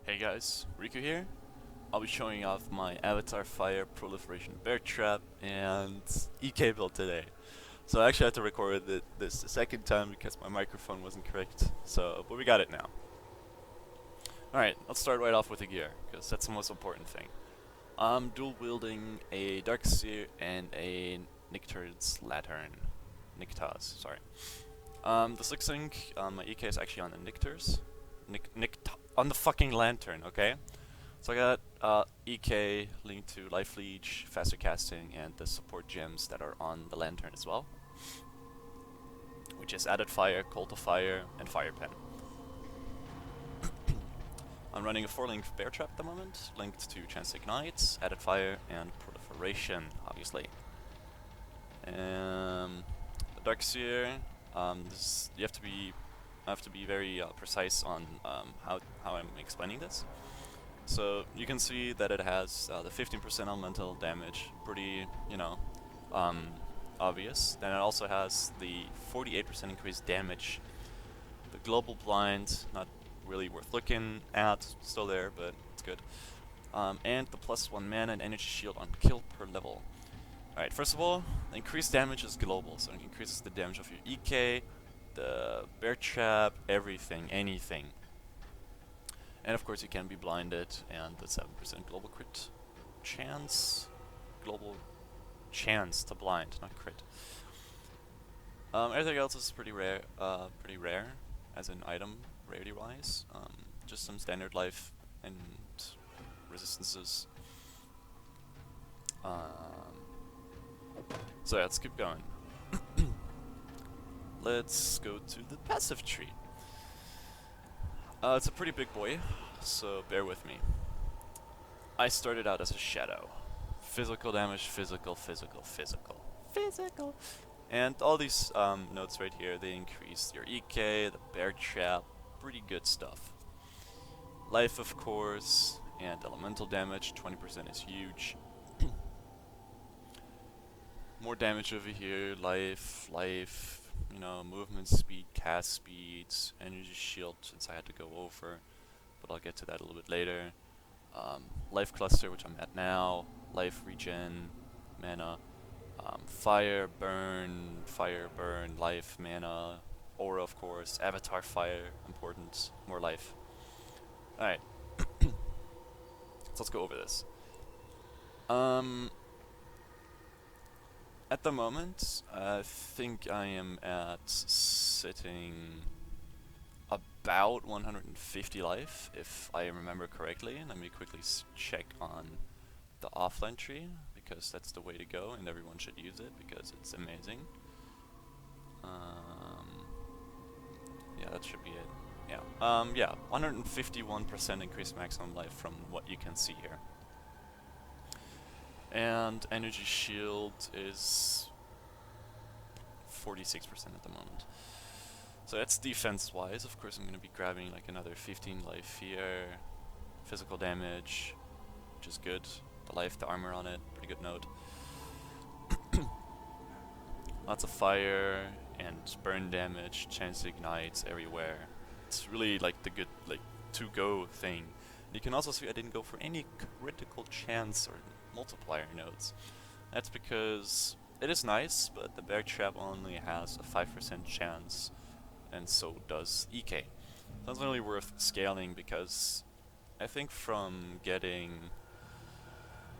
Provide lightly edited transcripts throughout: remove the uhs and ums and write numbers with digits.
Hey guys, Riku here. I'll be showing off my Avatar Fire Proliferation Bear Trap and EK build today. So I actually had to record this the second time because my microphone wasn't correct. But we got it now. Alright, let's start right off with the gear, because that's the most important thing. I'm dual wielding a Darkseer and a Nictar's Lantern. Nictaz, sorry. The Slick Sync, my EK is actually on the Nictars. On the fucking Lantern, okay? So I got EK linked to Life Leech, faster casting, and the support gems that are on the Lantern as well. Which is Added Fire, Cult of Fire, and Fire Pen. I'm running a 4-link Bear Trap at the moment, linked to Chance Ignite, Added Fire, and Proliferation, obviously. The Darkseer, you have to be very precise on how I'm explaining this. So you can see that it has the 15% elemental damage, pretty, obvious. Then it also has the 48% increased damage. The global blind, not really worth looking at, still there, but it's good. And the +1 mana and energy shield on kill per level. Alright, first of all, the increased damage is global, so it increases the damage of your EK, the Bear Trap, everything, anything. And of course you can be blinded, and the 7% global crit chance. Global chance to blind, not crit. Everything else is pretty rare, as an item, rarity-wise. Just some standard life and resistances. So yeah, let's keep going. Let's go to the passive tree. It's a pretty big boy, so bear with me. I started out as a shadow. Physical damage, physical, physical, physical, physical. And all these notes right here, they increase your EK, the Bear Trap, pretty good stuff. Life, of course, and elemental damage, 20% is huge. More damage over here, life, movement speed, cast speeds, energy shield, since I had to go over, but I'll get to that a little bit later. Life cluster, which I'm at now, life regen, mana, fire burn, life, mana, aura of course, avatar fire, important, more life. Alright, so let's go over this. At the moment, I think I am at sitting about 150 life, if I remember correctly. Let me quickly check on the offline tree, because that's the way to go, and everyone should use it, because it's amazing. Yeah, that should be it. Yeah, 151% increased maximum life from what you can see here. And energy shield is 46% at the moment. So that's defense wise. Of course I'm going to be grabbing like another 15 life here. Physical damage, which is good. The life, the armor on it, pretty good note. Lots of fire and burn damage, chance ignites everywhere. It's really like the good to-go thing. You can also see I didn't go for any critical chance or multiplier nodes. That's because it is nice, but the Bear Trap only has a 5% chance, and so does EK. So it's not really worth scaling, because I think from getting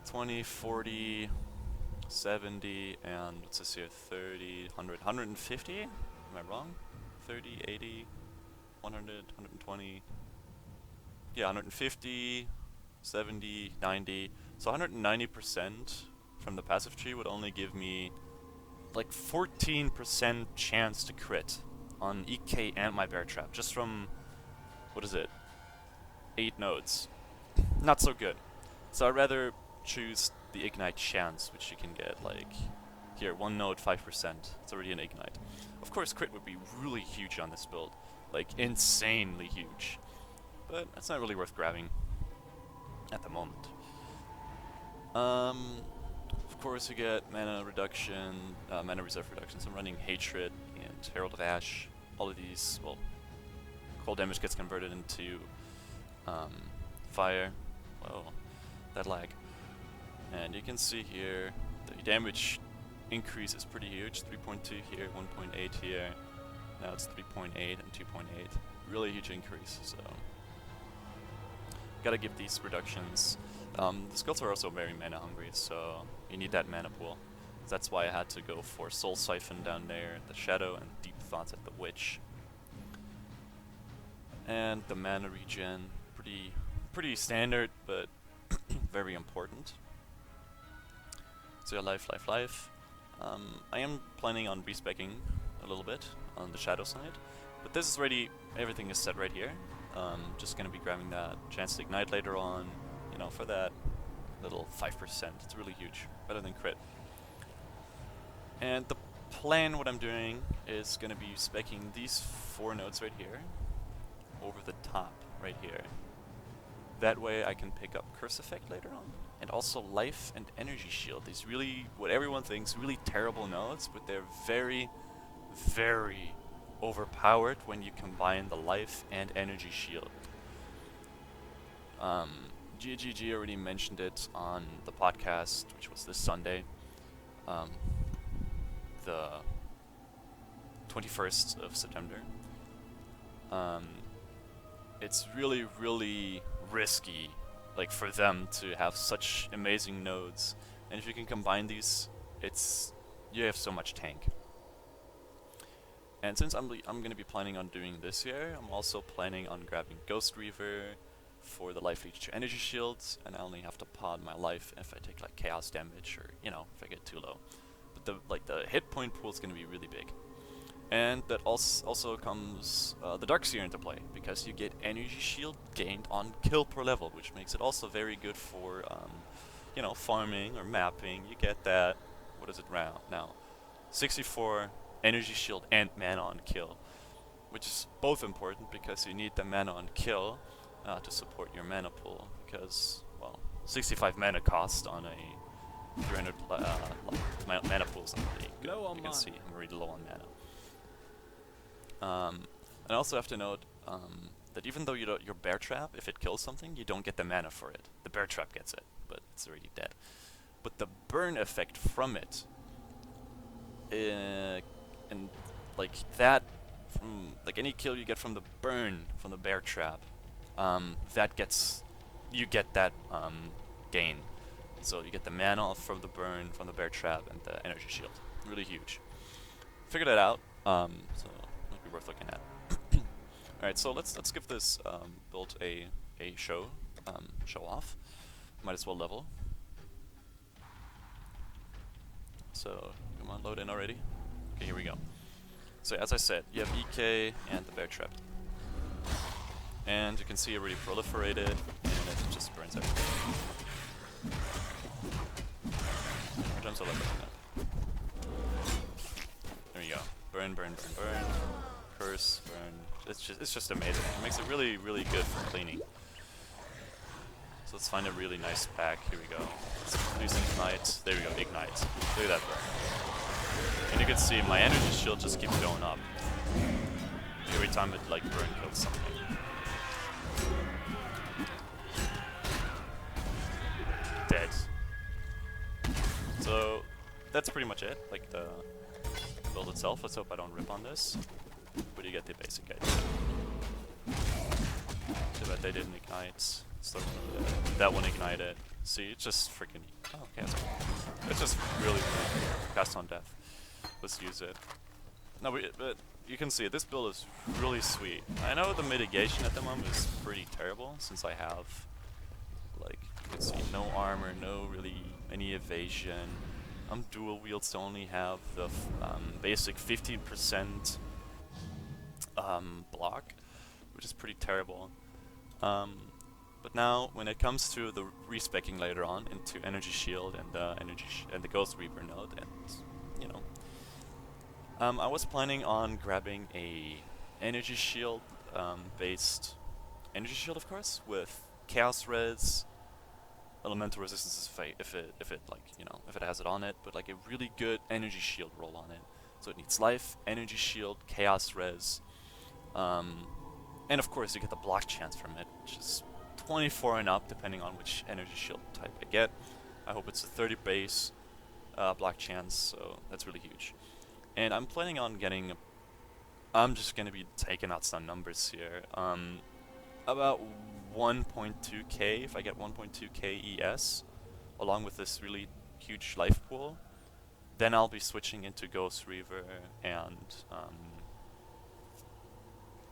20, 40, 70, and what's this here, 30, 100, 150? Am I wrong? 30, 80, 100, 120, yeah, 150, 70, 90. So 190% from the passive tree would only give me like 14% chance to crit on EK and my Bear Trap, just from, what is it, 8 nodes. Not so good. So I'd rather choose the Ignite chance, which you can get like, here, 1 node, 5%. It's already an Ignite. Of course crit would be really huge on this build, like insanely huge. But that's not really worth grabbing at the moment. Of course you get mana reduction, mana reserve reduction. So I'm running Hatred and Herald of Ash. All of these, well, cold damage gets converted into fire. Whoa, that lag. And you can see here the damage increase is pretty huge. 3.2 here, 1.8 here. Now it's 3.8 and 2.8. Really huge increase. So gotta give these reductions. The skills are also very mana hungry, so you need that mana pool. That's why I had to go for Soul Siphon down there at the Shadow and Deep Thoughts at the Witch. And the mana regen, pretty standard, but very important. So yeah, life. I am planning on respeccing a little bit on the Shadow side, but this is ready. Everything is set right here. Just gonna be grabbing that Chance to Ignite later on, you know, for that little 5%. It's really huge, better than crit. And the plan, what I'm doing, is gonna be speccing these 4 nodes right here over the top right here. That way I can pick up Curse Effect later on, and also Life and Energy Shield. These really, what everyone thinks, really terrible nodes, but they're very, very overpowered when you combine the Life and Energy Shield. GGG already mentioned it on the podcast, which was this Sunday, the 21st of September. It's really, really risky, like, for them to have such amazing nodes, and if you can combine these, you have so much tank. And since I'm gonna be planning on doing this here, I'm also planning on grabbing Ghost Reaver for the life leech to energy shields, and I only have to pod my life if I take like chaos damage, or you know, if I get too low. But the hit point pool is gonna be really big. And that also comes the Dark Seer into play, because you get energy shield gained on kill per level, which makes it also very good for you know, farming or mapping. You get that, what is it now? 64 energy shield and mana on kill, which is both important because you need the mana on kill to support your mana pool, because, well, 65 mana cost on a 300 mana pool is not really good. You can see I'm already low on mana. And I also have to note that even though your BearProlTrap, if it kills something, you don't get the mana for it. The BearProlTrap gets it, but it's already dead. But the burn effect from it, and like that, from like any kill you get from the burn from the BearProlTrap, you get that gain. So you get the mana from the burn from the BearProlTrap and the energy shield. Really huge. Figured it out. So might be worth looking at. Alright, so let's give this build a show off. Might as well level. So come on, load in already. Okay, here we go. So as I said, you have EK and the BearProlTrap. And you can see it already proliferated, and it just burns everything. More times I'll let that. There you go. Burn. Curse, burn. It's just amazing. It makes it really, really good for cleaning. So let's find a really nice pack. Here we go. Let's produce Ignite. There we go, Ignite. Look at that burn. And you can see my energy shield just keeps going up every time it like burn kills something. Dead. So that's pretty much it, like the build itself. Let's hope I don't rip on this, but you get the basic idea. So that they didn't ignite. So that one ignited. See, it's just freaking. Oh, okay, it's just really cast on death. Let's use it. No, but you can see this build is really sweet. I know the mitigation at the moment is pretty terrible, since I have, like, you can see no armor, no really any evasion. I'm dual wield, so only have the basic 15% block, which is pretty terrible. But now, when it comes to the respecking later on into energy shield and the Ghost Reaper node, and you know, I was planning on grabbing a energy shield based energy shield, of course, with chaos res, elemental resistance if it like, you know, if it has it on it, but like a really good energy shield roll on it. So it needs life, energy shield, chaos res, and of course you get the block chance from it, which is 24 and up, depending on which energy shield type I get. I hope it's a 30 base block chance, so that's really huge. And I'm planning on getting, I'm just going to be taking out some numbers here. About 1.2k, if I get 1.2k ES, along with this really huge life pool, then I'll be switching into Ghost Reaver and,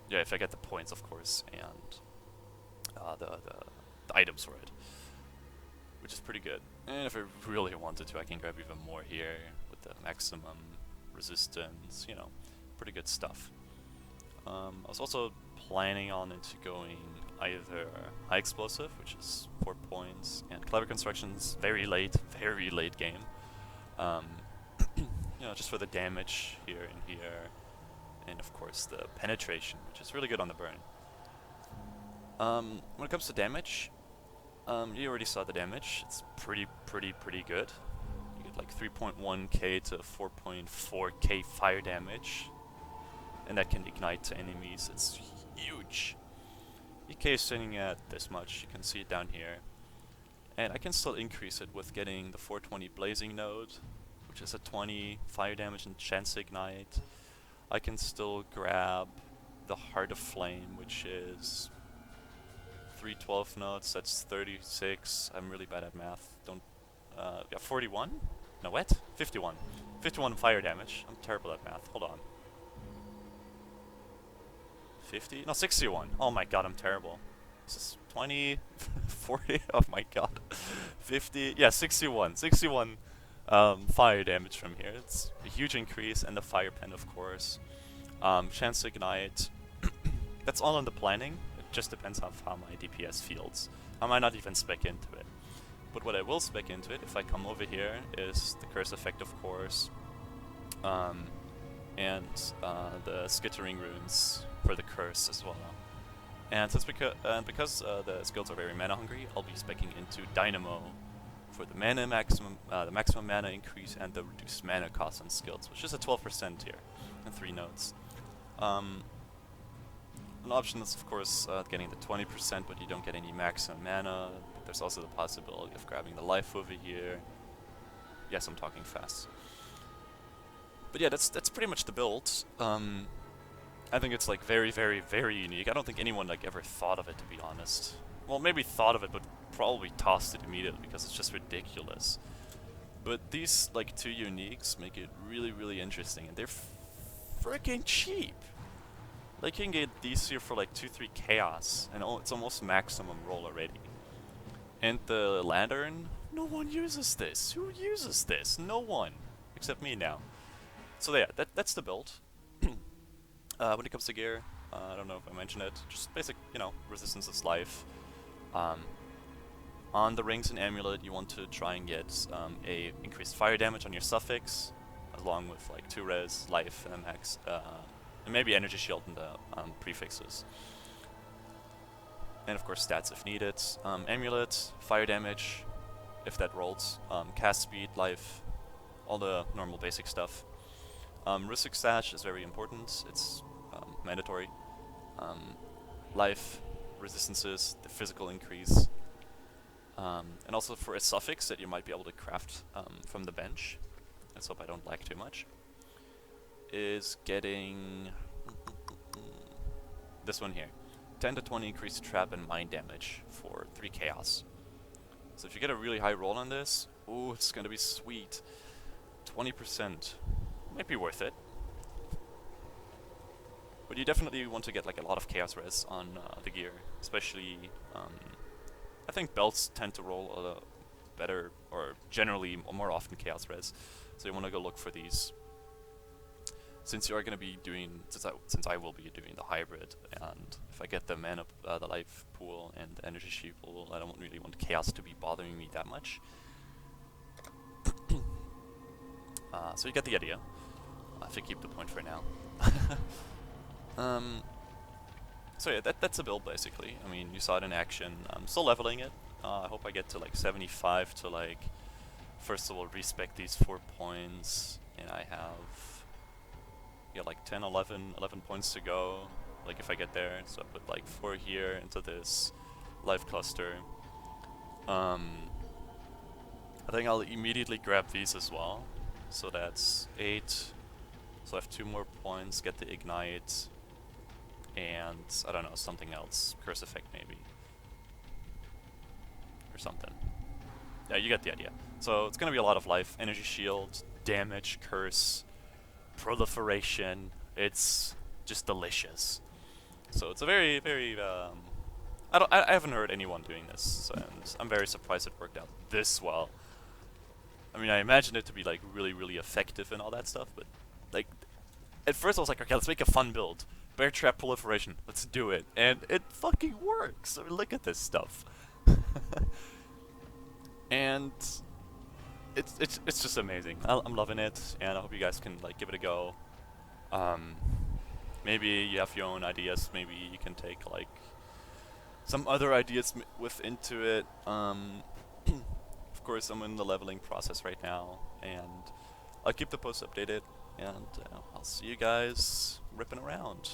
yeah, if I get the points, of course, and the items for it, which is pretty good. And if I really wanted to, I can grab even more here with the maximum resistance, you know, pretty good stuff. I was also planning on into going either High Explosive, which is 4 points, and Clever Constructions, very late game. You know, just for the damage here and here, and of course the penetration, which is really good on the burn. When it comes to damage, you already saw the damage. It's pretty good. You get like 3.1k to 4.4k fire damage, and that can ignite to enemies. It's huge. EK is sitting at this much. You can see it down here, and I can still increase it with getting the 420 blazing node, which is a 20 fire damage and chance ignite. I can still grab the Heart of Flame, which is 312 nodes, that's 36. I'm really bad at math. Don't, yeah, 41? No, what? 51. 51 fire damage. I'm terrible at math. Hold on. 50? No, 61. Oh my god, I'm terrible. This is 20, 40? Oh my god. 50? Yeah, 61. 61 fire damage from here. It's a huge increase, and the Fire Pen, of course. Chance Ignite. That's all in the planning. Just depends on how my DPS feels. I might not even spec into it. But what I will spec into it, if I come over here, is the Curse effect, of course, and the Skittering runes for the Curse as well. And since because the skills are very mana hungry, I'll be specking into Dynamo for the mana maximum, the maximum mana increase, and the reduced mana cost on skills, which is a 12% here, and 3 nodes. An option is, of course, getting the 20%, but you don't get any maximum mana. But there's also the possibility of grabbing the life over here. Yes, I'm talking fast. But yeah, that's pretty much the build. I think it's like very unique. I don't think anyone like ever thought of it, to be honest. Well, maybe thought of it, but probably tossed it immediately because it's just ridiculous. But these like 2 uniques make it really interesting, and they're freaking cheap. Like, you can get these here for like 2-3 chaos, and it's almost maximum roll already. And the lantern, no one uses this. Who uses this? No one, except me now. So yeah, that's the build. When it comes to gear, I don't know if I mentioned it. Just basic, you know, resistance is life. On the rings and amulet, you want to try and get a increased fire damage on your suffix, along with like 2 res, life, and max. And maybe energy shield in the prefixes. And of course stats if needed. Amulet, fire damage, if that rolls. Cast speed, life, all the normal basic stuff. Rhystic Sash is very important. It's mandatory. Life, resistances, the physical increase. And also for a suffix that you might be able to craft from the bench. Let's hope I don't lag too much. Is getting this one here. 10 to 20 increased trap and mind damage for 3 chaos. So if you get a really high roll on this, ooh, it's gonna be sweet. 20%. Might be worth it. But you definitely want to get like a lot of chaos res on the gear. Especially, I think belts tend to roll a lot better, or generally more often chaos res. So you want to go look for these. Since you are going to be doing, since I will be doing the hybrid, and if I get the mana, the life pool and the energy shield pool, I don't really want chaos to be bothering me that much. So you get the idea. I have to keep the point for now. So yeah, that's a build basically. I mean, you saw it in action. I'm still leveling it. I hope I get to like 75 to like, first of all, respec these 4 points, and I have, yeah, like 10, 11 points to go, like if I get there. So I put like 4 here into this, life cluster. I think I'll immediately grab these as well. So that's 8. So I have 2 more points, get the ignite, and I don't know, something else. Curse effect maybe. Or something. Yeah, you get the idea. So it's gonna be a lot of life, energy shield, damage, curse, proliferation. It's just delicious. So it's a very, very, I haven't heard anyone doing this, so, and I'm very surprised it worked out this well. I mean, I imagined it to be like really, really effective and all that stuff, but like, at first I was like, okay, let's make a fun build. BearProlTrap proliferation, let's do it, and it fucking works. I mean, look at this stuff, and it's just amazing. I'm loving it, and I hope you guys can like give it a go. Maybe you have your own ideas. Maybe you can take like some other ideas into it. Of course, I'm in the leveling process right now, and I'll keep the post updated, and I'll see you guys ripping around.